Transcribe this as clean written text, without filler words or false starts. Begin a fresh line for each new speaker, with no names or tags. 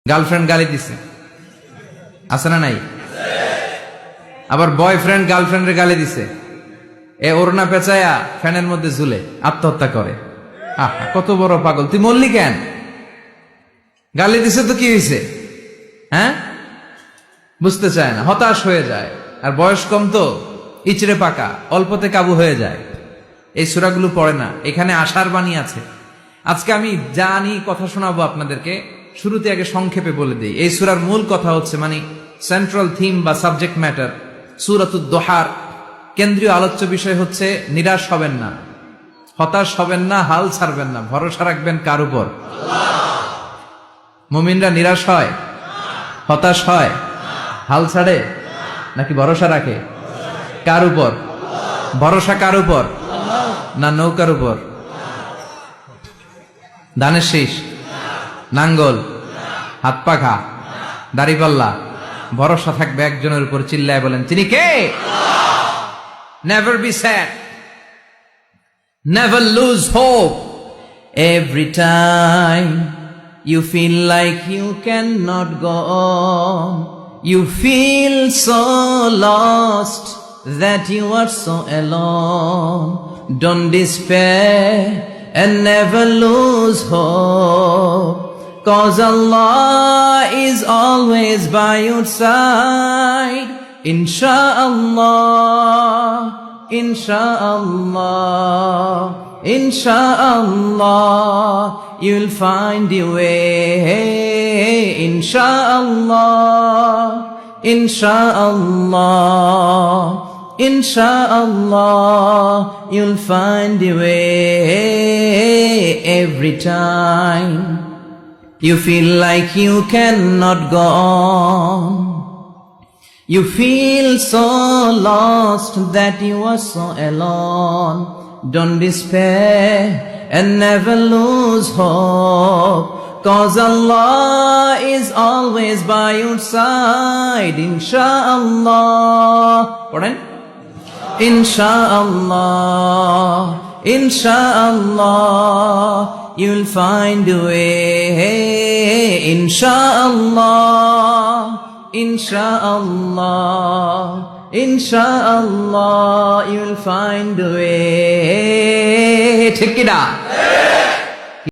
Girlfriend গালি দিছে, আছে না নাই? আবার বয়ফ্রেন্ড গার্লফ্রেন্ডের গালি দিছে, এ ওড়না পেঁচায়া ফ্যানের মধ্যে ঝুলে আত্মহত্যা করে। আহা, কত বড় পাগল! তুই মরলি কেন? গালি দিছে তো কি হয়েছে? হ্যাঁ, বুঝতে চায় না, হতাশ হয়ে যায়। আর বয়স কম তো, ইচড়ে পাকা, অল্পতে কাবু হয়ে যায়। এই সূরাগুলো পড়ে না, এখানে আশার বাণী আছে। আজকে আমি জানি কথা শোনাবো আপনাদেরকে, শুরুতে আগে সংক্ষেপে বলে দিই। এই সূরার মূল কথা হচ্ছে, মানে সেন্ট্রাল থিম বা সাবজেক্ট ম্যাটার, সূরাতুদ দোহার কেন্দ্রীয় আলোচ্য বিষয় হচ্ছে নিরাশ হবেন না, হতাশ হবেন না, হাল ছাড়বেন না, ভরসা রাখবেন কার উপর? মুমিনরা নিরাশ হয়, হতাশ হয়, হাল ছাড়ে নাকি ভরসা রাখে? কার উপর ভরসা? কার উপর? না নৌকার উপর, ধানের শীষ, নাঙ্গল, হাত পাখা, দাড়িপাল্লা? ভরসা থাকবে একজনের উপর। চিল্লায় বলেন, তিনি কে? Never be sad, never lose hope. Every time you feel like you cannot go on, you feel so lost that you are so alone. Don't despair and never lose hope, 'cause Allah is always by your side. Insha'Allah, Insha'Allah, Insha'Allah, you'll find your way. Insha'Allah, Insha'Allah, Insha'Allah, you'll find your way. Every time you feel like you cannot go on, you feel so lost that you are so alone. Don't despair and never lose hope, 'cause Allah is always by your side. Insha'Allah, pardon? Insha'Allah, Insha'Allah, you'll find a way. Insha'Allah, Insha'Allah, Insha'Allah, you'll find a way. ঠিক কি না?